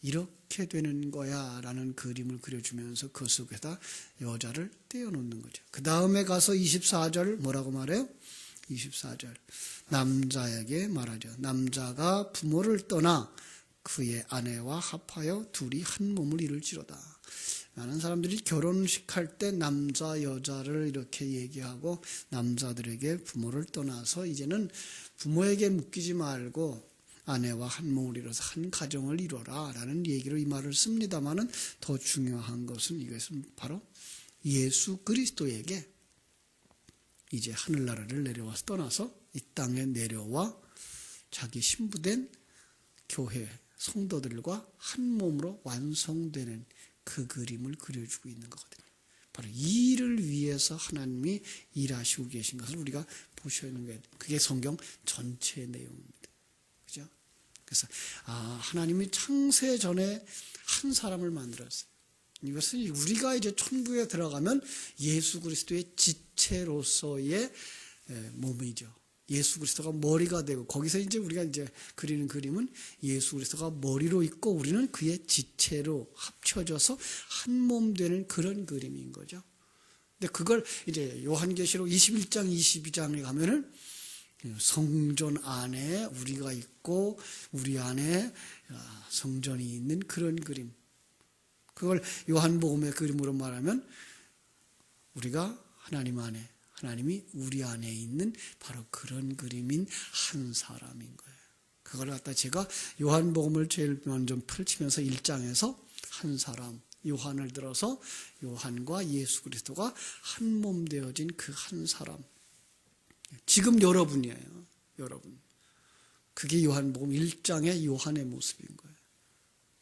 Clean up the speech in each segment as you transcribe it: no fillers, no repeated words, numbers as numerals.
이렇게 되는 거야 라는 그림을 그려주면서 그 속에다 여자를 떼어놓는 거죠. 그 다음에 가서 24절 뭐라고 말해요? 24절 남자에게 말하죠. 남자가 부모를 떠나 그의 아내와 합하여 둘이 한 몸을 이룰지로다. 많은 사람들이 결혼식 할 때 남자 여자를 이렇게 얘기하고 남자들에게 부모를 떠나서 이제는 부모에게 묶이지 말고 아내와 한 몸을 이뤄서 한 가정을 이뤄라 라는 얘기로 이 말을 씁니다마는 더 중요한 것은 이것은 바로 예수 그리스도에게 이제 하늘나라를 내려와서 떠나서 이 땅에 내려와 자기 신부된 교회 성도들과 한 몸으로 완성되는 그 그림을 그려주고 있는 거거든요. 바로 이 일을 위해서 하나님이 일하시고 계신 것을 우리가 보셔야 하는 거예요. 그게 성경 전체의 내용입니다. 그죠? 그래서 하나님이 창세 전에 한 사람을 만들었어요. 이것은 우리가 이제 천국에 들어가면 예수 그리스도의 지체로서의 몸이죠. 예수 그리스도가 머리가 되고 거기서 이제 우리가 이제 그리는 그림은 예수 그리스도가 머리로 있고 우리는 그의 지체로 합쳐져서 한 몸 되는 그런 그림인 거죠. 근데 그걸 이제 요한계시록 21장 22장에 가면은 성전 안에 우리가 있고 우리 안에 성전이 있는 그런 그림. 그걸 요한복음의 그림으로 말하면 우리가 하나님 안에 하나님이 우리 안에 있는 바로 그런 그림인 한 사람인 거예요. 그걸 갖다 제가 요한복음을 제일 먼저 펼치면서 1장에서 한 사람, 요한을 들어서 요한과 예수 그리스도가 한 몸 되어진 그 한 사람. 지금 여러분이에요. 여러분. 그게 요한복음 1장의 요한의 모습인 거예요.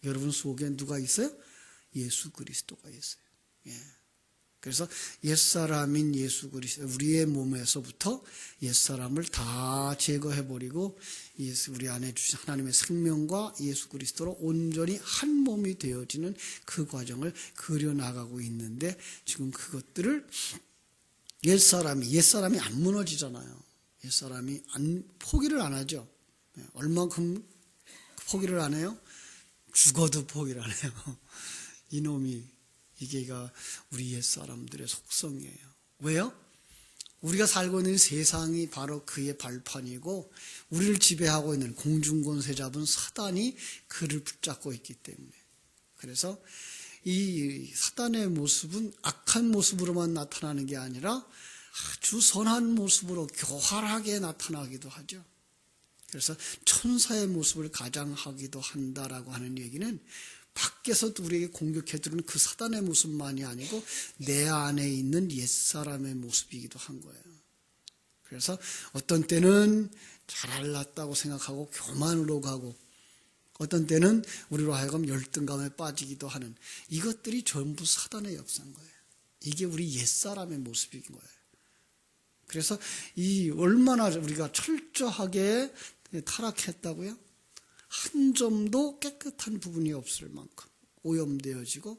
여러분 속에 누가 있어요? 예수 그리스도가 있어요. 예. 그래서 옛사람인 예수 그리스도 우리의 몸에서부터 옛사람을 다 제거해버리고 우리 안에 주신 하나님의 생명과 예수 그리스도로 온전히 한 몸이 되어지는 그 과정을 그려나가고 있는데 지금 그것들을 옛사람이 안 무너지잖아요. 옛사람이 포기를 안 하죠. 얼만큼 포기를 안 해요? 죽어도 포기를 안 해요. 이놈이 이게가 우리 옛사람들의 속성이에요. 왜요? 우리가 살고 있는 세상이 바로 그의 발판이고 우리를 지배하고 있는 공중권세 잡은 사단이 그를 붙잡고 있기 때문에 그래서 이 사단의 모습은 악한 모습으로만 나타나는 게 아니라 아주 선한 모습으로 교활하게 나타나기도 하죠. 그래서 천사의 모습을 가장하기도 한다라고 하는 얘기는 밖에서 우리에게 공격해 들어오는 그 사단의 모습만이 아니고 내 안에 있는 옛사람의 모습이기도 한 거예요. 그래서 어떤 때는 잘났다고 생각하고 교만으로 가고 어떤 때는 우리로 하여금 열등감에 빠지기도 하는 이것들이 전부 사단의 역사인 거예요. 이게 우리 옛사람의 모습인 거예요. 그래서 이 얼마나 우리가 철저하게 타락했다고요? 한 점도 깨끗한 부분이 없을 만큼 오염되어지고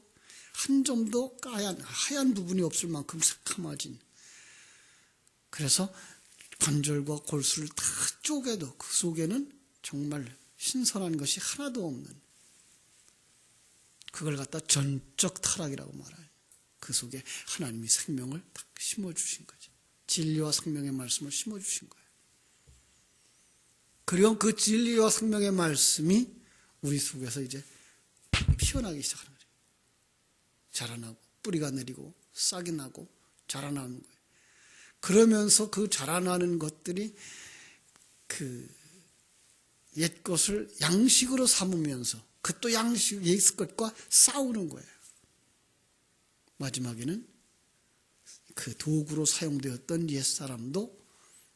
한 점도 하얀 부분이 없을 만큼 새카마진 그래서 관절과 골수를 다 쪼개도 그 속에는 정말 신선한 것이 하나도 없는 그걸 갖다 전적 타락이라고 말해요. 그 속에 하나님이 생명을 딱 심어주신 거죠. 진리와 생명의 말씀을 심어주신 거예요. 그리고 그 진리와 생명의 말씀이 우리 속에서 이제 피어나기 시작하는 거죠. 자라나고 뿌리가 내리고 싹이 나고 자라나는 거예요. 그러면서 그 자라나는 것들이 그 옛 것을 양식으로 삼으면서 그 또 양식 옛 것과 싸우는 거예요. 마지막에는 그 도구로 사용되었던 옛 사람도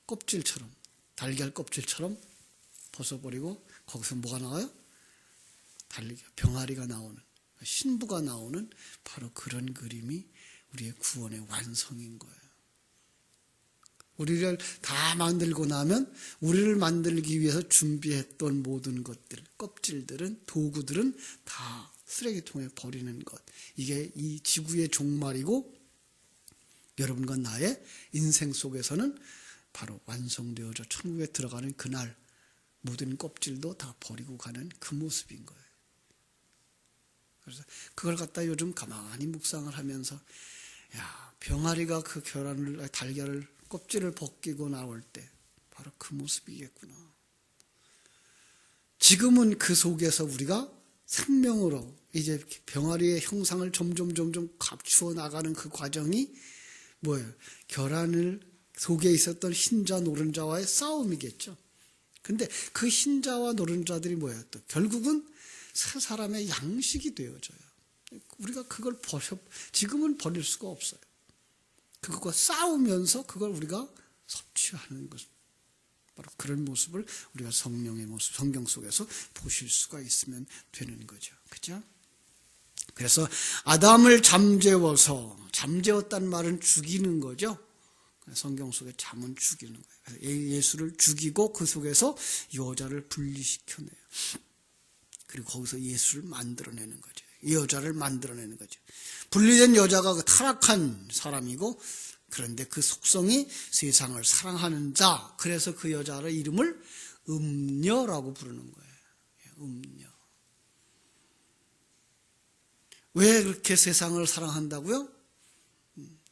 껍질처럼 달걀 껍질처럼 벗어버리고 거기서 뭐가 나와요? 병아리가 나오는 신부가 나오는 바로 그런 그림이 우리의 구원의 완성인 거예요. 우리를 다 만들고 나면 우리를 만들기 위해서 준비했던 모든 것들, 껍질들은 도구들은 다 쓰레기통에 버리는 것. 이게 이 지구의 종말이고 여러분과 나의 인생 속에서는 바로 완성되어져 천국에 들어가는 그날 모든 껍질도 다 버리고 가는 그 모습인 거예요. 그래서 그걸 갖다 요즘 가만히 묵상을 하면서 야, 병아리가 그 달걀을 껍질을 벗기고 나올 때 바로 그 모습이겠구나. 지금은 그 속에서 우리가 생명으로 이제 병아리의 형상을 점점 감추어 나가는 그 과정이 뭐예요? 결함을 속에 있었던 흰자 노른자와의 싸움이겠죠. 근데 그 흰자와 노른자들이 뭐예요? 또 결국은 세 사람의 양식이 되어져요. 우리가 그걸 지금은 버릴 수가 없어요. 그것과 싸우면서 그걸 우리가 섭취하는 것. 바로 그런 모습을 우리가 성령의 모습, 성경 속에서 보실 수가 있으면 되는 거죠. 그죠? 그래서 아담을 잠재웠단 말은 죽이는 거죠. 성경 속에 잠은 죽이는 거예요. 예수를 죽이고 그 속에서 여자를 분리시켜내요. 그리고 거기서 예수를 만들어내는 거죠. 이 여자를 만들어내는 거죠. 분리된 여자가 그 타락한 사람이고, 그런데 그 속성이 세상을 사랑하는 자, 그래서 그 여자의 이름을 음녀라고 부르는 거예요. 음녀. 왜 그렇게 세상을 사랑한다고요?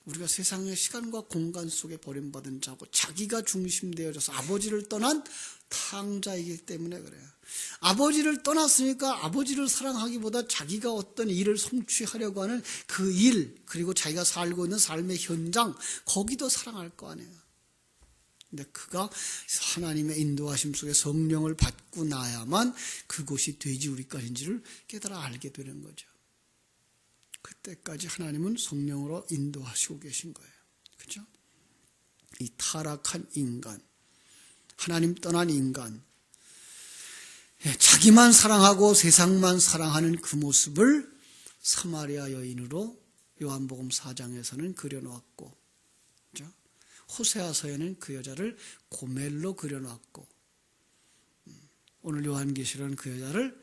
우리가 세상의 시간과 공간 속에 버림받은 자고 자기가 중심되어져서 아버지를 떠난 탕자이기 때문에 그래요. 아버지를 떠났으니까 아버지를 사랑하기보다 자기가 어떤 일을 성취하려고 하는 그 일, 그리고 자기가 살고 있는 삶의 현장, 거기도 사랑할 거 아니에요. 근데 그가 하나님의 인도하심 속에 성령을 받고 나야만 그곳이 돼지우리깔인지를 깨달아 알게 되는 거죠. 그때까지 하나님은 성령으로 인도하시고 계신 거예요. 그렇죠? 이 타락한 인간, 하나님 떠난 인간, 자기만 사랑하고 세상만 사랑하는 그 모습을 사마리아 여인으로 요한복음 4장에서는 그려놓았고, 그렇죠? 호세아서에는 그 여자를 고멜로 그려놨고, 오늘 요한계시록은 그 여자를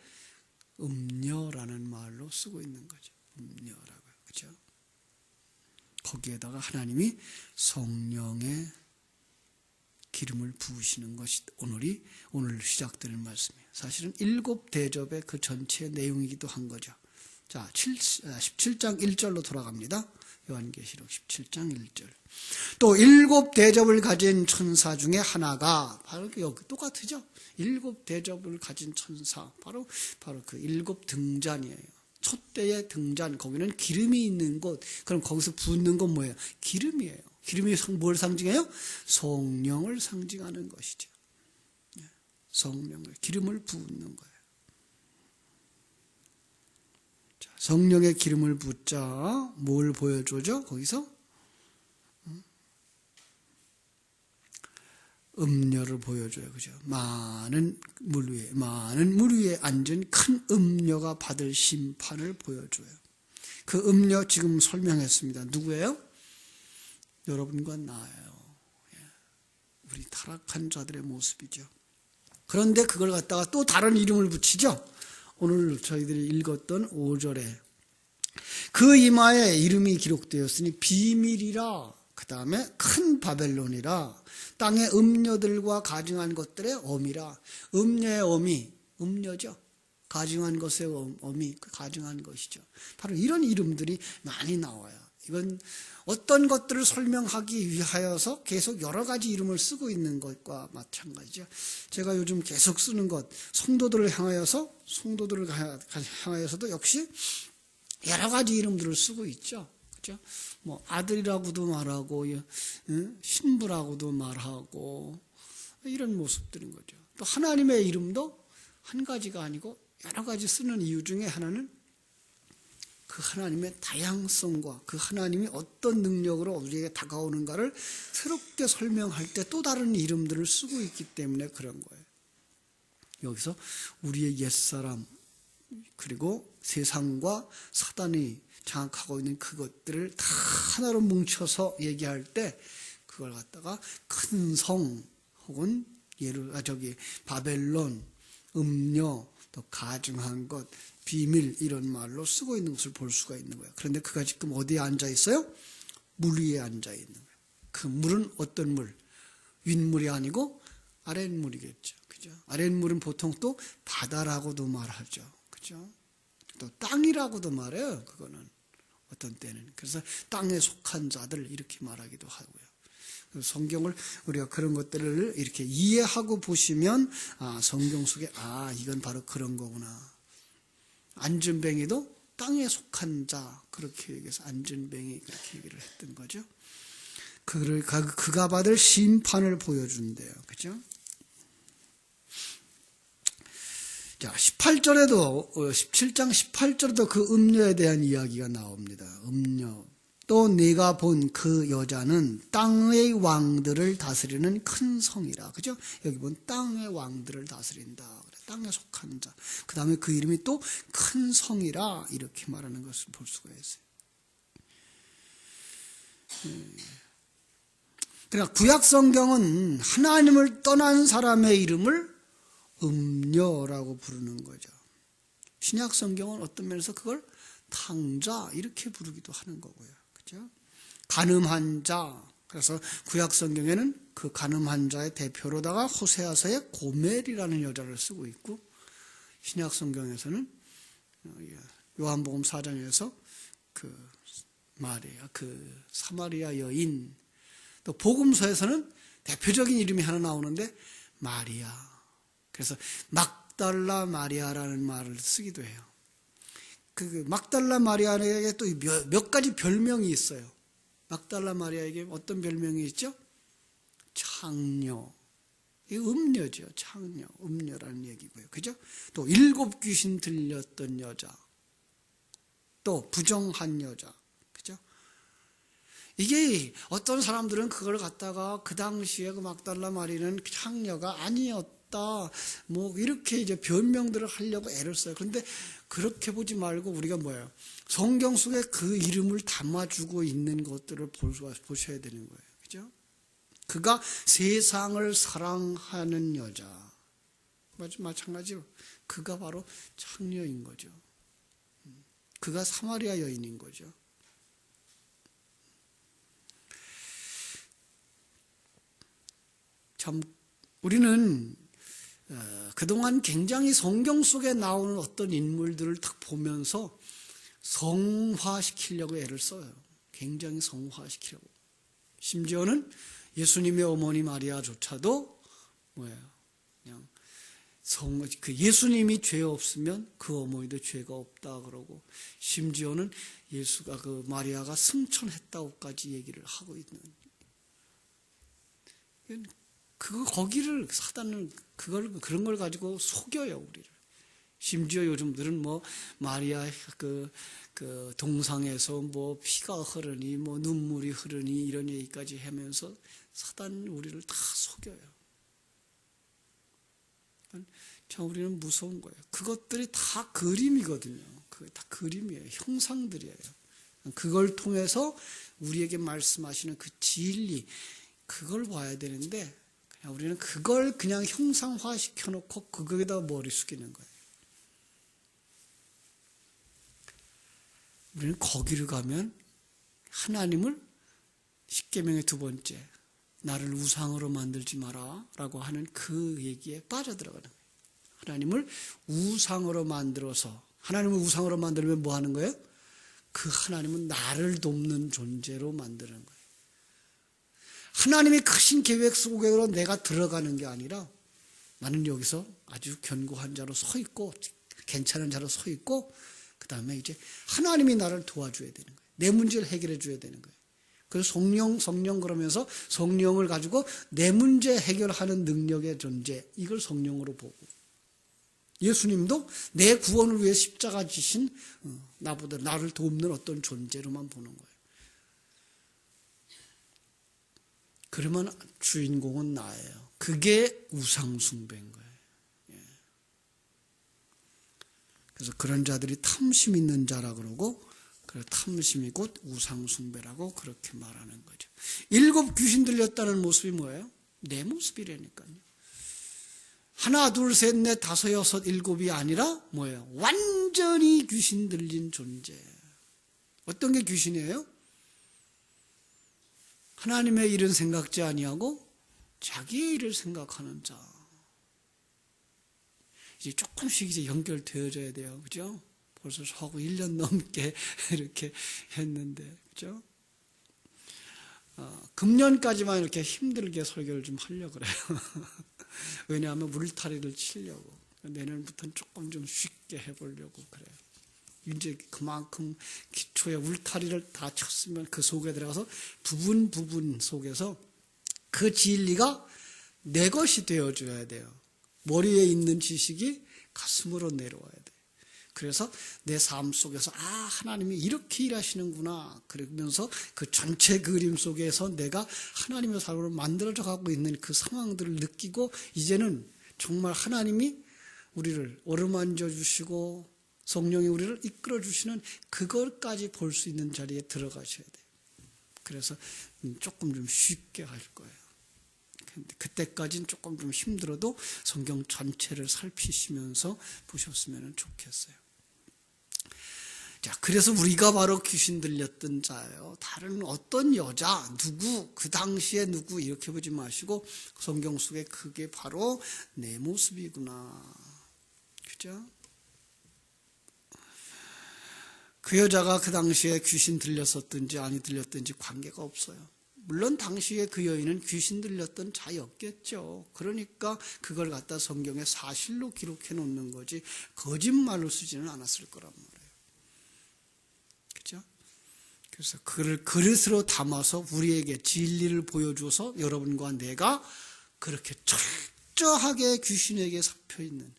음녀라는 말로 쓰고 있는 거죠. 음녀라고요. 그렇죠? 거기에다가 하나님이 성령의 기름을 부으시는 것이 오늘 시작되는 말씀이에요. 사실은 7대접의 그 전체의 내용이기도 한 거죠. 자, 17장 1절로 돌아갑니다. 요한계시록 17장 1절. 또 7대접을 가진 천사 중에 하나가 바로 여기 똑같으죠? 7대접을 가진 천사, 바로 그 7등잔이에요. 첫 때의 등잔, 거기는 기름이 있는 곳. 그럼 거기서 붓는 건 뭐예요? 기름이에요. 기름이 뭘 상징해요? 성령을 상징하는 것이죠. 성령을, 기름을 붓는 거예요. 자, 성령의 기름을 붓자 뭘 보여주죠? 거기서 음녀를 보여줘요. 그죠? 많은 물 위에 앉은 큰 음녀가 받을 심판을 보여줘요. 그 음녀 지금 설명했습니다. 누구예요? 여러분과 나예요. 우리 타락한 자들의 모습이죠. 그런데 그걸 갖다가 또 다른 이름을 붙이죠. 오늘 저희들이 읽었던 5절에 그 이마에 이름이 기록되었으니 비밀이라, 그 다음에 큰 바벨론이라, 땅의 음녀들과 가증한 것들의 어미라. 음녀의 어미, 음녀죠. 가증한 것의 어미, 가증한 것이죠. 바로 이런 이름들이 많이 나와요. 이건 어떤 것들을 설명하기 위하여서 계속 여러 가지 이름을 쓰고 있는 것과 마찬가지죠. 제가 요즘 계속 쓰는 것, 성도들을 향하여서도 역시 여러 가지 이름들을 쓰고 있죠. 그렇죠? 뭐 아들이라고도 말하고, 신부라고도 말하고, 이런 모습들인 거죠. 또 하나님의 이름도 한 가지가 아니고 여러 가지 쓰는 이유 중에 하나는 그 하나님의 다양성과 그 하나님이 어떤 능력으로 우리에게 다가오는가를 새롭게 설명할 때 또 다른 이름들을 쓰고 있기 때문에 그런 거예요. 여기서 우리의 옛사람, 그리고 세상과 사단이 장악하고 있는 그것들을 다 하나로 뭉쳐서 얘기할 때 그걸 갖다가 큰 성 혹은 바벨론, 음녀, 또 가증한 것, 비밀, 이런 말로 쓰고 있는 것을 볼 수가 있는 거예요. 그런데 그가 지금 어디에 앉아 있어요? 물 위에 앉아 있는 거예요. 그 물은 어떤 물? 윗물이 아니고 아랫물이겠죠. 그죠? 아랫물은 보통 또 바다라고도 말하죠. 그죠? 또 땅이라고도 말해요. 그거는 어떤 때는. 그래서 땅에 속한 자들 이렇게 말하기도 하고요. 성경을 우리가 그런 것들을 이렇게 이해하고 보시면 성경 속에 이건 바로 그런 거구나. 안전뱅이도 땅에 속한 자 그렇게 얘기해서 안전뱅이 그렇게 얘기를 했던 거죠. 그가 받을 심판을 보여준대요. 그죠? 자, 18절에도 17장 18절에도 그 음녀에 대한 이야기가 나옵니다. 음녀. 또 네가 본 그 여자는 땅의 왕들을 다스리는 큰 성이라. 그죠? 여기 본 땅의 왕들을 다스린다. 땅에 속한 자. 그 다음에 그 이름이 또 큰 성이라 이렇게 말하는 것을 볼 수가 있어요. 그러니까 구약 성경은 하나님을 떠난 사람의 이름을 음녀라고 부르는 거죠. 신약 성경은 어떤 면에서 그걸 탕자 이렇게 부르기도 하는 거고요. 그죠? 간음한 자. 그래서 구약 성경에는 그 간음한 자의 대표로다가 호세아서의 고멜이라는 여자를 쓰고 있고, 신약 성경에서는 요한복음 4장에서 그 마리아, 그 사마리아 여인, 또 복음서에서는 대표적인 이름이 하나 나오는데 마리아. 그래서 막달라 마리아라는 말을 쓰기도 해요. 그 막달라 마리아에게 또 몇 가지 별명이 있어요. 막달라 마리아에게 어떤 별명이 있죠? 창녀. 이 음녀죠. 창녀. 음녀라는 얘기고요. 그죠? 또 7 귀신 들렸던 여자. 또 부정한 여자. 그죠? 이게 어떤 사람들은 그걸 갖다가 그 당시에 그 막달라 마리아는 창녀가 아니었다. 뭐 이렇게 이제 변명들을 하려고 애를 써요. 그런데 그렇게 보지 말고 우리가 뭐예요? 성경 속에 그 이름을 담아주고 있는 것들을 보셔야 되는 거예요. 그죠? 그가 세상을 사랑하는 여자. 마찬가지로 그가 바로 창녀인 거죠. 그가 사마리아 여인인 거죠. 참 우리는 그동안 굉장히 성경 속에 나오는 어떤 인물들을 딱 보면서 성화시키려고 애를 써요. 굉장히 성화시키려고. 심지어는 예수님의 어머니 마리아조차도 뭐예요? 그냥 그 예수님이 죄 없으면 그 어머니도 죄가 없다 그러고, 심지어는 예수가 그 마리아가 승천했다고까지 얘기를 하고 있는. 거기를 사단은 그런 걸 가지고 속여요, 우리를. 심지어 요즘들은 뭐 마리아 그 동상에서 뭐 피가 흐르니 뭐 눈물이 흐르니 이런 얘기까지 하면서 사단 우리를 다 속여요. 참 우리는 무서운 거예요. 그것들이 다 그림이거든요. 그게 다 그림이에요. 형상들이에요. 그걸 통해서 우리에게 말씀하시는 그 진리, 그걸 봐야 되는데 그냥 우리는 그걸 그냥 형상화시켜 놓고 그거에다 머리 숙이는 거예요. 우리는 거기를 가면 하나님을 십계명의 2번째, 나를 우상으로 만들지 마라 라고 하는 그 얘기에 빠져들어가는 거예요. 하나님을 우상으로 만들어서, 하나님을 우상으로 만들면 뭐 하는 거예요? 그 하나님은 나를 돕는 존재로 만드는 거예요. 하나님의 크신 계획 속으로 내가 들어가는 게 아니라 나는 여기서 아주 견고한 자로 서 있고 괜찮은 자로 서 있고, 그 다음에 이제 하나님이 나를 도와줘야 되는 거예요. 내 문제를 해결해 줘야 되는 거예요. 그래서 성령 그러면서 성령을 가지고 내 문제 해결하는 능력의 존재, 이걸 성령으로 보고, 예수님도 내 구원을 위해 십자가 지신 나보다 나를 돕는 어떤 존재로만 보는 거예요. 그러면 주인공은 나예요. 그게 우상숭배인 거예요. 그래서 그런 자들이 탐심 있는 자라 그러고, 탐심이 곧 우상숭배라고 그렇게 말하는 거죠. 7 귀신 들렸다는 모습이 뭐예요? 내 모습이라니까요. 1, 2, 3, 4, 5, 6, 7이 아니라 뭐예요? 완전히 귀신 들린 존재. 어떤 게 귀신이에요? 하나님의 일은 생각지 아니하고 자기의 일을 생각하는 자. 이제 조금씩 이제 연결되어져야 돼요. 그죠? 벌써 하고 1년 넘게 이렇게 했는데, 그죠? 금년까지만 이렇게 힘들게 설교를 좀 하려고 그래요. 왜냐하면 물타리를 치려고. 내년부터는 조금 좀 쉽게 해보려고 그래요. 이제 그만큼 기초에 울타리를 다 쳤으면 그 속에 들어가서 부분 속에서 그 진리가 내 것이 되어줘야 돼요. 머리에 있는 지식이 가슴으로 내려와야 돼요. 그래서 내 삶 속에서 하나님이 이렇게 일하시는구나 그러면서 그 전체 그림 속에서 내가 하나님의 삶으로 만들어져 가고 있는 그 상황들을 느끼고 이제는 정말 하나님이 우리를 어루만져 주시고 성령이 우리를 이끌어 주시는 그것까지 볼 수 있는 자리에 들어가셔야 돼요. 그래서 조금 좀 쉽게 할 거예요. 그때까지는 조금 좀 힘들어도 성경 전체를 살피시면서 보셨으면 좋겠어요. 자, 그래서 우리가 바로 귀신 들렸던 자예요. 다른 어떤 여자, 누구, 그 당시에 누구 이렇게 보지 마시고 성경 속에 그게 바로 내 모습이구나. 그죠? 그 여자가 그 당시에 귀신 들렸었든지 아니 들렸든지 관계가 없어요. 물론 당시에 그 여인은 귀신 들렸던 자였겠죠. 그러니까 그걸 갖다 성경에 사실로 기록해 놓는 거지 거짓말로 쓰지는 않았을 거란 말이에요. 그렇죠? 그래서 그를 그릇으로 담아서 우리에게 진리를 보여줘서 여러분과 내가 그렇게 철저하게 귀신에게 잡혀 있는,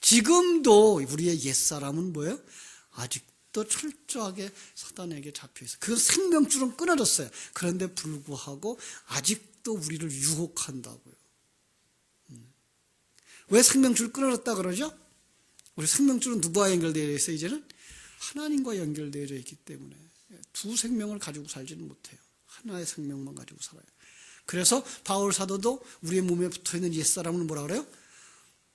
지금도 우리의 옛사람은 뭐예요? 아직도 철저하게 사단에게 잡혀 있어요. 그 생명줄은 끊어졌어요. 그런데 불구하고 아직도 우리를 유혹한다고요. 왜 생명줄 끊어졌다 그러죠? 우리 생명줄은 누구와 연결되어 있어요? 이제는 하나님과 연결되어 있기 때문에 두 생명을 가지고 살지는 못해요. 하나의 생명만 가지고 살아요. 그래서 바울 사도도 우리의 몸에 붙어있는 옛사람은 뭐라 그래요?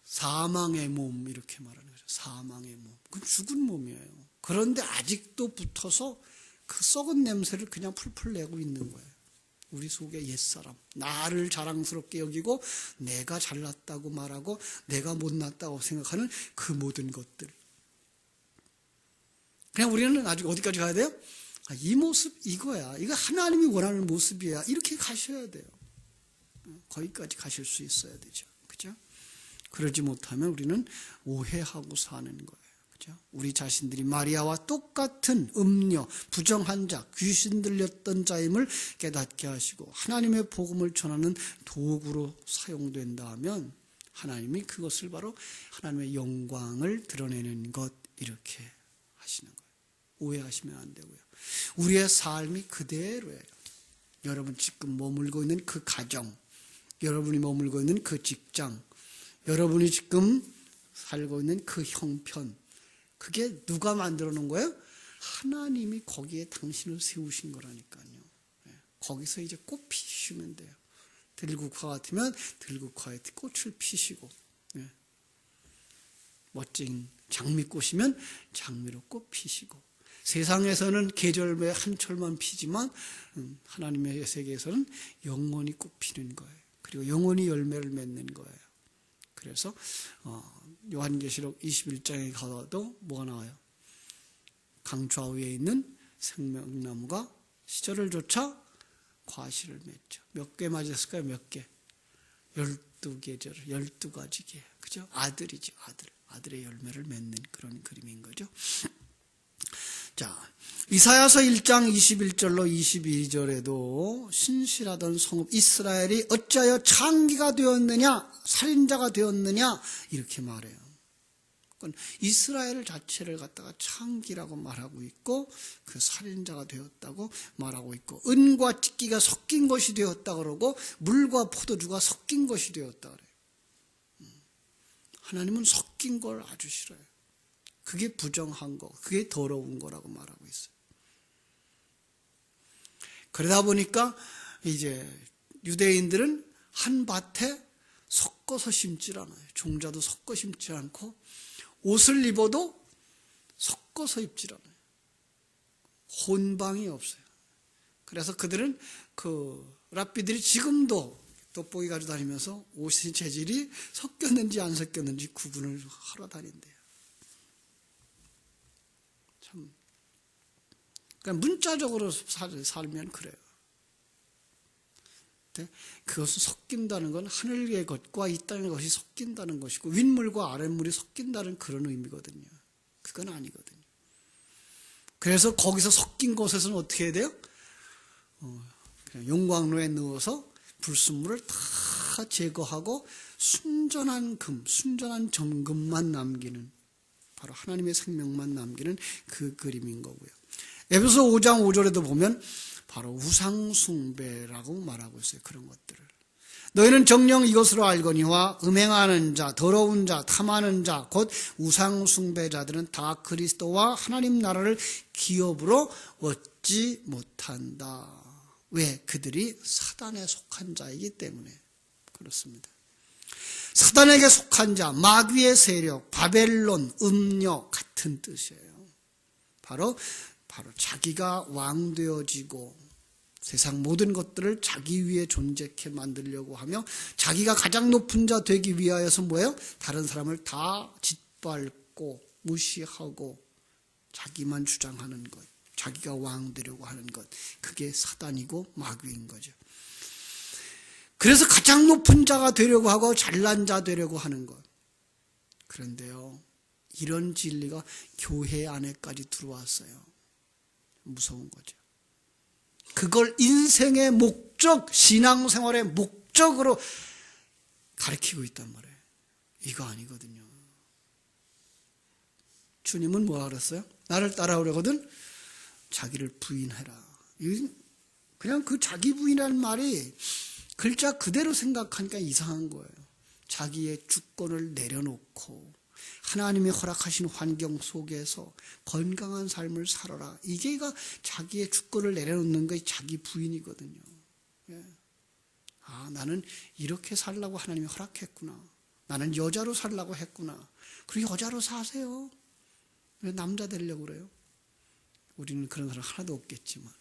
사망의 몸 이렇게 말하는 거죠. 사망의 몸. 그건 죽은 몸이에요. 그런데 아직도 붙어서 그 썩은 냄새를 그냥 풀풀 내고 있는 거예요. 우리 속의 옛사람. 나를 자랑스럽게 여기고 내가 잘났다고 말하고 내가 못났다고 생각하는 그 모든 것들. 그냥 우리는 아직 어디까지 가야 돼요? 이 모습 이거야. 이거 하나님이 원하는 모습이야. 이렇게 가셔야 돼요. 거기까지 가실 수 있어야 되죠. 그죠? 그러지 못하면 우리는 오해하고 사는 거예요. 그죠? 우리 자신들이 마리아와 똑같은 음녀, 부정한 자, 귀신 들렸던 자임을 깨닫게 하시고 하나님의 복음을 전하는 도구로 사용된다 하면 하나님이 그것을 바로 하나님의 영광을 드러내는 것 이렇게 하시는 거예요. 오해하시면 안 되고요. 우리의 삶이 그대로예요. 여러분 지금 머물고 있는 그 가정, 여러분이 머물고 있는 그 직장, 여러분이 지금 살고 있는 그 형편, 그게 누가 만들어 놓은 거예요? 하나님이 거기에 당신을 세우신 거라니까요. 거기서 이제 꽃 피시면 돼요. 들국화 같으면 들국화에 꽃을 피시고, 멋진 장미꽃이면 장미로 꽃 피시고, 세상에서는 계절마다 한 철만 피지만 하나님의 세계에서는 영원히 꽃 피는 거예요. 그리고 영원히 열매를 맺는 거예요. 그래서 요한계시록 21장에 가도 뭐가 나와요? 강 좌우에 있는 생명나무가 시절을 쫓아 과실을 맺죠. 몇 개 맞았을까요? 몇 개? 12계절, 12가지 개. 그죠? 아들이죠, 아들. 아들의 열매를 맺는 그런 그림인 거죠. 자, 이사야서 1장 21절로 22절에도 신실하던 성읍 이스라엘이 어찌하여 창기가 되었느냐, 살인자가 되었느냐 이렇게 말해요. 그러니까 이스라엘 자체를 갖다가 창기라고 말하고 있고 그 살인자가 되었다고 말하고 있고, 은과 찢기가 섞인 것이 되었다 그러고 물과 포도주가 섞인 것이 되었다 그래요. 하나님은 섞인 걸 아주 싫어요. 그게 부정한 거, 그게 더러운 거라고 말하고 있어요. 그러다 보니까 이제 유대인들은 한 밭에 섞어서 심질 않아요. 종자도 섞어 심지 않고 옷을 입어도 섞어서 입질 않아요. 혼방이 없어요. 그래서 그들은 랍비들이 지금도 돋보기 가지고 다니면서 옷의 재질이 섞였는지 안 섞였는지 구분을 하러 다닌대요. 참. 그러니까 문자적으로 살면 그래요. 그것은 섞인다는 건 하늘의 것과 이 땅의 것이 섞인다는 것이고 윗물과 아랫물이 섞인다는 그런 의미거든요. 그건 아니거든요. 그래서 거기서 섞인 곳에서는 어떻게 해야 돼요? 그냥 용광로에 넣어서 불순물을 다 제거하고 순전한 금, 순전한 정금만 남기는, 바로 하나님의 생명만 남기는 그 그림인 거고요. 에베소 5장 5절에도 보면 바로 우상숭배라고 말하고 있어요. 그런 것들을. 너희는 정녕 이것으로 알거니와 음행하는 자, 더러운 자, 탐하는 자, 곧 우상숭배자들은 다 그리스도와 하나님 나라를 기업으로 얻지 못한다. 왜? 그들이 사단에 속한 자이기 때문에 그렇습니다. 사단에게 속한 자, 마귀의 세력, 바벨론, 음력 같은 뜻이에요. 바로 자기가 왕되어지고 세상 모든 것들을 자기 위에 존재케 만들려고 하며 자기가 가장 높은 자 되기 위하여서 뭐예요? 다른 사람을 다 짓밟고 무시하고 자기만 주장하는 것, 자기가 왕 되려고 하는 것, 그게 사단이고 마귀인 거죠. 그래서 가장 높은 자가 되려고 하고 잘난 자 되려고 하는 것. 그런데요, 이런 진리가 교회 안에까지 들어왔어요. 무서운 거죠. 그걸 인생의 목적, 신앙생활의 목적으로 가르치고 있단 말이에요. 이거 아니거든요. 주님은 뭐라 그랬어요? 나를 따라오려거든 자기를 부인해라. 그냥 그 자기 부인이라는 말이 글자 그대로 생각하니까 이상한 거예요. 자기의 주권을 내려놓고 하나님이 허락하신 환경 속에서 건강한 삶을 살아라. 이게 자기의 주권을 내려놓는 게 자기 부인이거든요. 예. 아, 나는 이렇게 살라고 하나님이 허락했구나. 나는 여자로 살라고 했구나. 그리고 여자로 사세요. 왜 남자 되려고 그래요? 우리는 그런 사람 하나도 없겠지만.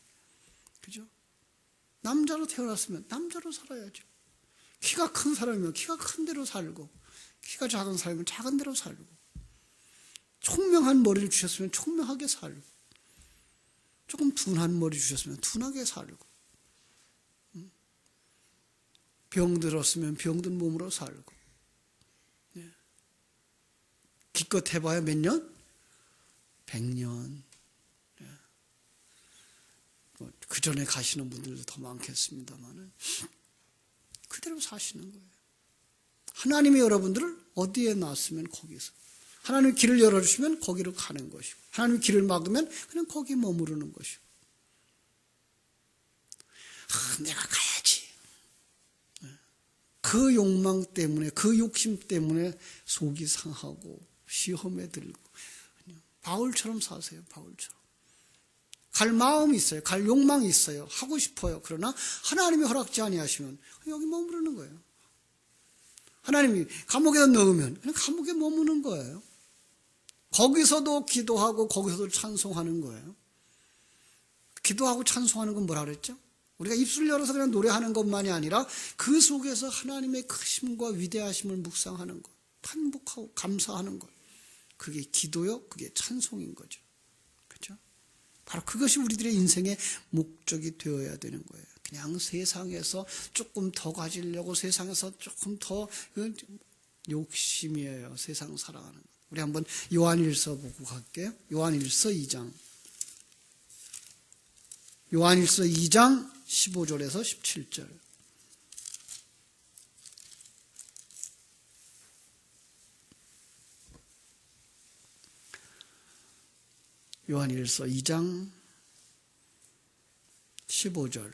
그죠? 남자로 태어났으면 남자로 살아야죠. 키가 큰 사람이면 키가 큰 대로 살고, 키가 작은 사람이면 작은 대로 살고, 총명한 머리를 주셨으면 총명하게 살고, 조금 둔한 머리 주셨으면 둔하게 살고, 병들었으면 병든 몸으로 살고, 기껏 해봐야 몇 년? 100년. 그 전에 가시는 분들도 더 많겠습니다만은 그대로 사시는 거예요. 하나님이 여러분들을 어디에 놨으면 거기서, 하나님이 길을 열어주시면 거기로 가는 것이고, 하나님이 길을 막으면 그냥 거기 머무르는 것이고, 내가 가야지. 그 욕망 때문에, 그 욕심 때문에 속이 상하고 시험에 들고, 바울처럼 사세요. 바울처럼. 갈 마음이 있어요. 갈 욕망이 있어요. 하고 싶어요. 그러나 하나님이 허락지 아니하시면 여기 머무르는 거예요. 하나님이 감옥에 넣으면 그냥 감옥에 머무는 거예요. 거기서도 기도하고 거기서도 찬송하는 거예요. 기도하고 찬송하는 건 뭐라 그랬죠? 우리가 입술 열어서 그냥 노래하는 것만이 아니라 그 속에서 하나님의 크심과 위대하심을 묵상하는 것, 탄복하고 감사하는 것. 그게 기도요, 그게 찬송인 거죠. 그렇죠? 바로 그것이 우리들의 인생의 목적이 되어야 되는 거예요. 그냥 세상에서 조금 더 가지려고, 세상에서 조금 더 욕심이에요. 세상 살아가는 것. 우리 한번 요한일서 보고 갈게요. 요한일서 2장. 요한일서 2장 15절에서 17절. 요한일서 2장 15절.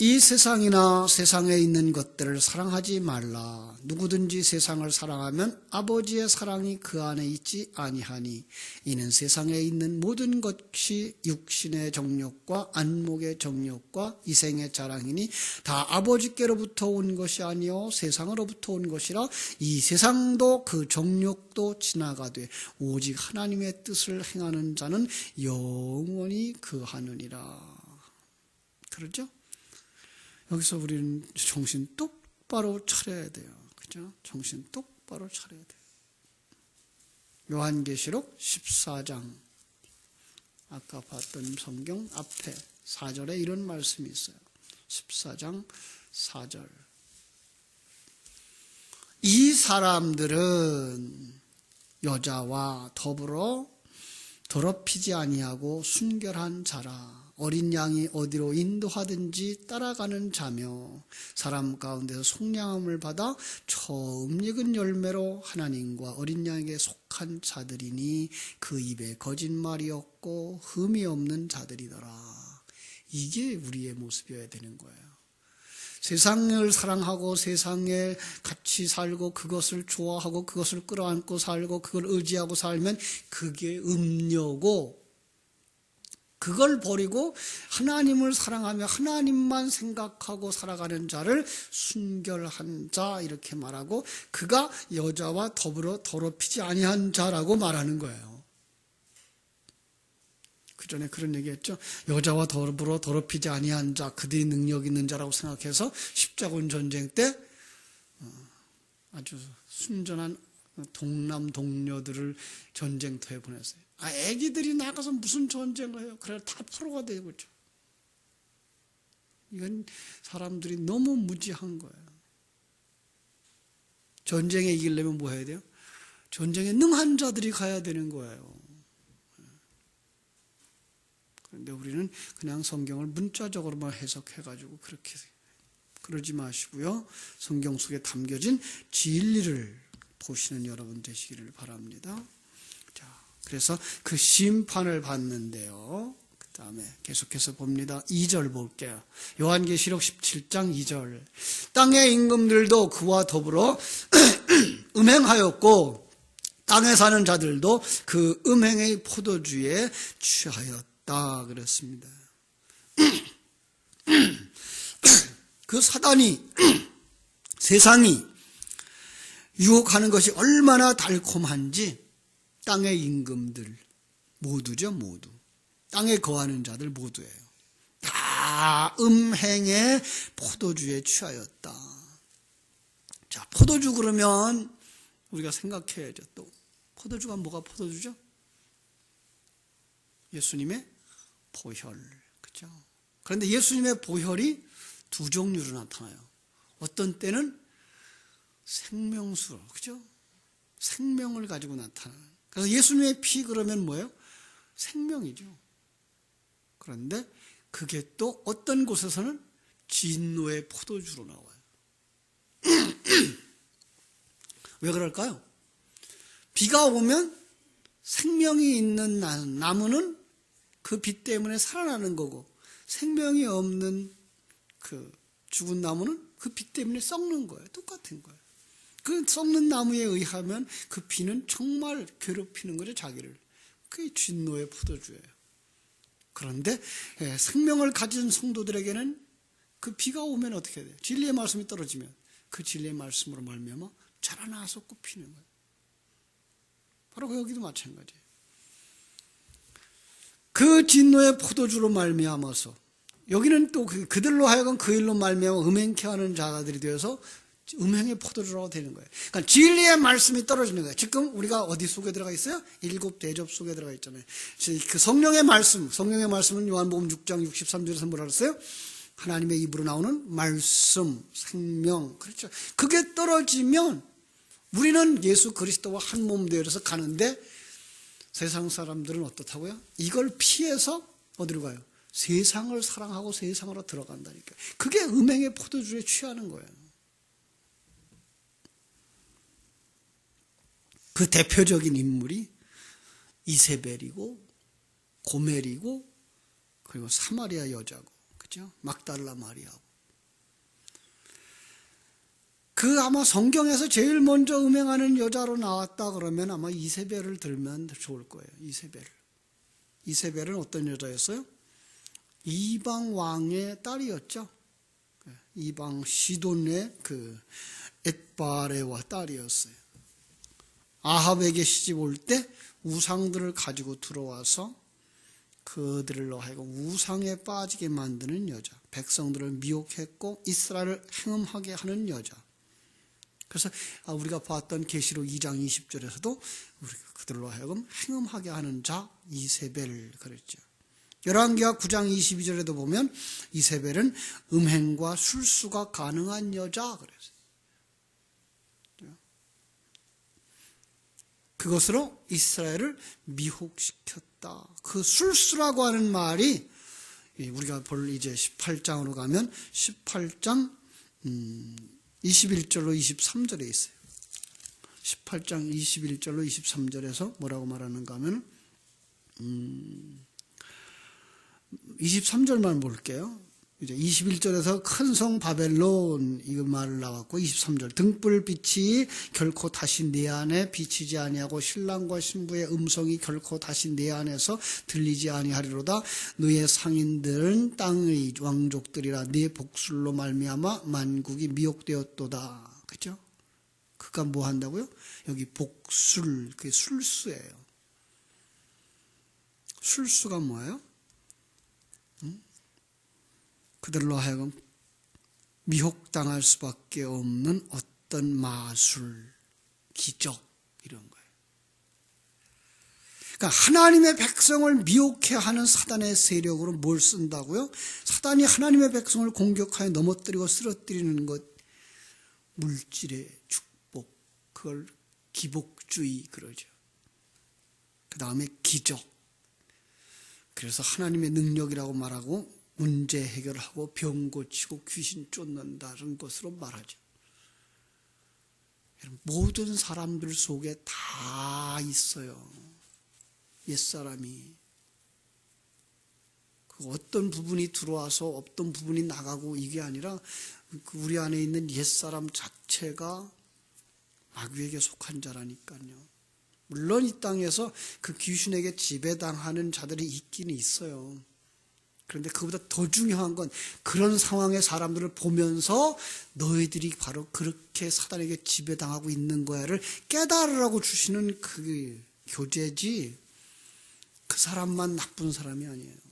이 세상이나 세상에 있는 것들을 사랑하지 말라. 누구든지 세상을 사랑하면 아버지의 사랑이 그 안에 있지 아니하니, 이는 세상에 있는 모든 것이 육신의 정욕과 안목의 정욕과 이생의 자랑이니 다 아버지께로부터 온 것이 아니요 세상으로부터 온 것이라. 이 세상도 그 정욕도 지나가되 오직 하나님의 뜻을 행하는 자는 영원히 그하느니라. 그렇죠? 여기서 우리는 정신 똑바로 차려야 돼요. 그죠? 정신 똑바로 차려야 돼요. 요한계시록 14장 아까 봤던 성경 앞에 4절에 이런 말씀이 있어요. 14장 4절. 이 사람들은 여자와 더불어 더럽히지 아니하고 순결한 자라. 어린 양이 어디로 인도하든지 따라가는 자며 사람 가운데서 속량함을 받아 처음 익은 열매로 하나님과 어린 양에게 속한 자들이니 그 입에 거짓말이 없고 흠이 없는 자들이더라. 이게 우리의 모습이어야 되는 거예요. 세상을 사랑하고 세상에 같이 살고 그것을 좋아하고 그것을 끌어안고 살고 그걸 의지하고 살면 그게 음료고, 그걸 버리고 하나님을 사랑하며 하나님만 생각하고 살아가는 자를 순결한 자 이렇게 말하고, 그가 여자와 더불어 더럽히지 아니한 자라고 말하는 거예요. 그 전에 그런 얘기했죠. 여자와 더불어 더럽히지 아니한 자, 그들이 능력 있는 자라고 생각해서 십자군 전쟁 때 아주 순전한 동남 동료들을 전쟁터에 보냈어요. 애기들이 나가서 무슨 전쟁을 해요. 그래 다 포로가 되고 있죠. 이건 사람들이 너무 무지한 거예요. 전쟁에 이기려면 뭐 해야 돼요? 전쟁에 능한 자들이 가야 되는 거예요. 그런데 우리는 그냥 성경을 문자적으로만 해석해가지고 그렇게 그러지 마시고요. 성경 속에 담겨진 진리를 보시는 여러분 되시기를 바랍니다. 자, 그래서 그 심판을 받는데요. 그 다음에 계속해서 봅니다. 2절 볼게요. 요한계시록 17장 2절. 땅의 임금들도 그와 더불어 음행하였고 땅에 사는 자들도 그 음행의 포도주에 취하였다 그랬습니다. 그 사단이 세상이 유혹하는 것이 얼마나 달콤한지 땅의 임금들 모두죠. 모두 땅에 거하는 자들 모두예요. 다 음행의 포도주에 취하였다. 자, 포도주 그러면 우리가 생각해야죠. 또 포도주가 뭐가 포도주죠? 예수님의 보혈, 그렇죠? 그런데 예수님의 보혈이 두 종류로 나타나요. 어떤 때는 생명수로, 그렇죠? 생명을 가지고 나타나는. 그래서 예수님의 피 그러면 뭐예요? 생명이죠. 그런데 그게 또 어떤 곳에서는 진노의 포도주로 나와요. 왜 그럴까요? 비가 오면 생명이 있는 나무는 그 비 때문에 살아나는 거고, 생명이 없는 그 죽은 나무는 그 비 때문에 썩는 거예요. 똑같은 거예요. 그 썩는 나무에 의하면 그 비는 정말 괴롭히는 거죠, 자기를. 그게 진노의 포도주예요. 그런데 생명을 가진 성도들에게는 그 비가 오면 어떻게 돼요? 진리의 말씀이 떨어지면 그 진리의 말씀으로 말미암아 자라나서 꽃피는 거예요. 바로 여기도 마찬가지예요. 그 진노의 포도주로 말미암아서 여기는 또 그들로 하여금 그 일로 말미암아 음행케 하는 자들이 되어서 음행의 포도주라고 되는 거예요. 그러니까 진리의 말씀이 떨어지는 거예요. 지금 우리가 어디 속에 들어가 있어요? 일곱 대접 속에 들어가 있잖아요. 그 성령의 말씀은 요한복음 6장 63절에서 뭐라 그랬어요? 하나님의 입으로 나오는 말씀, 생명, 그렇죠. 그게 떨어지면 우리는 예수 그리스도와 한 몸 되어서 가는데, 세상 사람들은 어떻다고요? 이걸 피해서 어디로 가요? 세상을 사랑하고 세상으로 들어간다니까. 그게 음행의 포도주에 취하는 거예요. 그 대표적인 인물이 이세벨이고 고멜이고 그리고 사마리아 여자고, 그죠? 막달라 마리아고. 그 아마 성경에서 제일 먼저 음행하는 여자로 나왔다 그러면 아마 이세벨을 들면 좋을 거예요. 이세벨은 어떤 여자였어요? 이방 왕의 딸이었죠. 이방 시돈의 그 엣바레와 딸이었어요. 아합에게 시집 올 때 우상들을 가지고 들어와서 그들로 하여금 우상에 빠지게 만드는 여자, 백성들을 미혹했고 이스라엘을 행음하게 하는 여자. 그래서 우리가 봤던 계시록 2장 20절에서도 우리가 그들로 하여금 행음하게 하는 자 이세벨 그랬죠. 열왕기하 9장 22절에도 보면 이세벨은 음행과 술수가 가능한 여자 그랬어요. 그것으로 이스라엘을 미혹시켰다. 그 술수라고 하는 말이 우리가 볼 이제 18장으로 가면 18장 21절로 23절에 있어요. 18장 21절로 23절에서 뭐라고 말하는가 하면 23절만 볼게요. 이제 21절에서 큰 성 바벨론 이 말을 나왔고 23절 등불빛이 결코 다시 내 안에 비치지 아니하고 신랑과 신부의 음성이 결코 다시 내 안에서 들리지 아니하리로다. 너의 상인들은 땅의 왕족들이라 네 복술로 말미암아 만국이 미혹되었도다. 그죠? 그가 뭐 한다고요? 여기 복술, 그게 술수예요. 술수가 뭐예요? 그들로 하여금 미혹당할 수밖에 없는 어떤 마술, 기적 이런 거예요. 그러니까 하나님의 백성을 미혹해 하는 사단의 세력으로 뭘 쓴다고요? 사단이 하나님의 백성을 공격하여 넘어뜨리고 쓰러뜨리는 것, 물질의 축복, 그걸 기복주의 그러죠. 그 다음에 기적. 그래서 하나님의 능력이라고 말하고 문제 해결하고 병 고치고 귀신 쫓는다는 것으로 말하죠. 모든 사람들 속에 다 있어요. 옛사람이. 어떤 부분이 들어와서 어떤 부분이 나가고 이게 아니라 우리 안에 있는 옛사람 자체가 마귀에게 속한 자라니까요. 물론 이 땅에서 그 귀신에게 지배당하는 자들이 있기는 있어요. 그런데 그보다 더 중요한 건 그런 상황의 사람들을 보면서 너희들이 바로 그렇게 사단에게 지배당하고 있는 거야를 깨달으라고 주시는 그 교재지 그 사람만 나쁜 사람이 아니에요.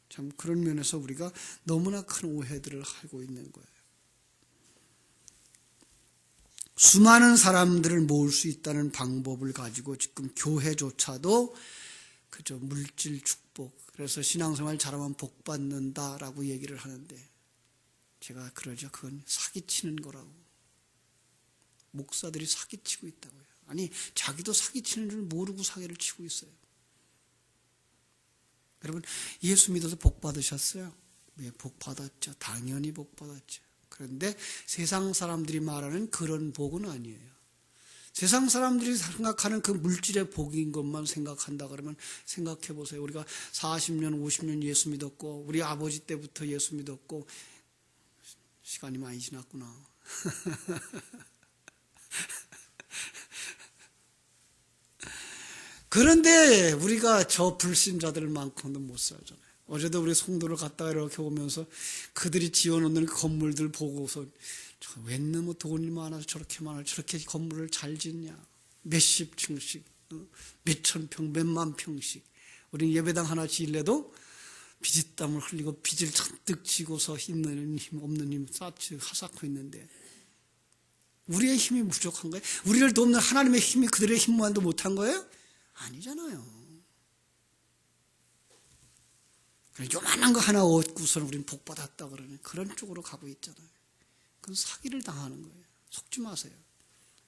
참 그런 면에서 우리가 너무나 큰 오해들을 하고 있는 거예요. 수많은 사람들을 모을 수 있다는 방법을 가지고 지금 교회조차도 그저 물질 축복, 그래서 신앙생활 잘하면 복 받는다라고 얘기를 하는데 제가 그러죠. 그건 사기치는 거라고. 목사들이 사기치고 있다고요. 아니 자기도 사기치는 줄 모르고 사기를 치고 있어요. 여러분 예수 믿어서 복 받으셨어요? 네, 복 받았죠. 당연히 복 받았죠. 그런데 세상 사람들이 말하는 그런 복은 아니에요. 세상 사람들이 생각하는 그 물질의 복인 것만 생각한다 그러면 생각해 보세요. 우리가 40년, 50년 예수 믿었고 우리 아버지 때부터 예수 믿었고 시간이 많이 지났구나. 그런데 우리가 저 불신자들만큼도 못 살잖아요. 어제도 우리 성도를 갔다가 이렇게 오면서 그들이 지어놓는 건물들 보고서 왜 너무 돈이 많아서 저렇게 건물을 잘 짓냐. 몇십 층씩, 몇천 평, 몇만 평씩. 우리는 예배당 하나 지을래도 비지땀을 흘리고 빚을 잔뜩 지고서 있는 힘, 없는 힘 쌓고 있는데 우리의 힘이 부족한 거예요? 우리를 돕는 하나님의 힘이 그들의 힘만도 못한 거예요? 아니잖아요. 요만한 거 하나 얻고서는 우리는 복 받았다 그러는 그런 쪽으로 가고 있잖아요. 그건 사기를 당하는 거예요. 속지 마세요.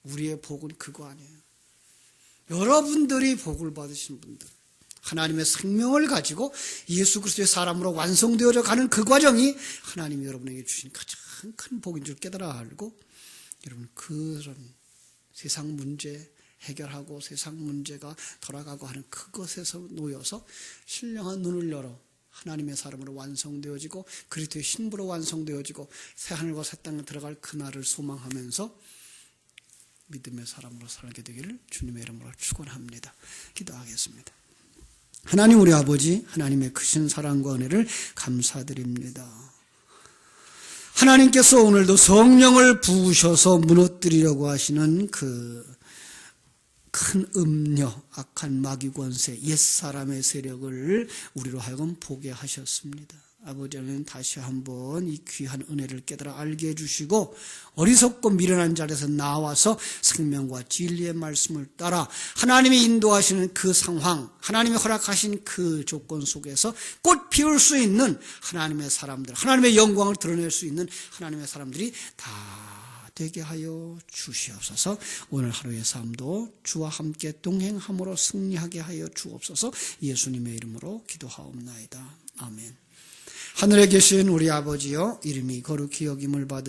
우리의 복은 그거 아니에요. 여러분들이 복을 받으신 분들, 하나님의 생명을 가지고 예수 그리스도의 사람으로 완성되어져 가는 그 과정이 하나님이 여러분에게 주신 가장 큰 복인 줄 깨달아 알고 여러분 그런 세상 문제 해결하고 세상 문제가 돌아가고 하는 그것에서 놓여서 신령한 눈을 열어 하나님의 사람으로 완성되어지고 그리스도의 신부로 완성되어지고 새하늘과 새 땅에 들어갈 그날을 소망하면서 믿음의 사람으로 살게 되기를 주님의 이름으로 축원합니다. 기도하겠습니다. 하나님 우리 아버지, 하나님의 크신 사랑과 은혜를 감사드립니다. 하나님께서 오늘도 성령을 부으셔서 무너뜨리려고 하시는 그 큰 음녀, 악한 마귀 권세, 옛사람의 세력을 우리로 하여금 보게 하셨습니다. 아버지는 다시 한번 이 귀한 은혜를 깨달아 알게 해주시고 어리석고 미련한 자리에서 나와서 생명과 진리의 말씀을 따라 하나님이 인도하시는 그 상황, 하나님이 허락하신 그 조건 속에서 꽃 피울 수 있는 하나님의 사람들, 하나님의 영광을 드러낼 수 있는 하나님의 사람들이 다 되게 하여 주시옵소서. 오늘 하루의 삶도 주와 함께 동행함으로 승리하게 하여 주옵소서. 예수님의 이름으로 기도하옵나이다. 아멘. 하늘에 계신 우리 아버지여, 이름이 거룩히 여김을 받으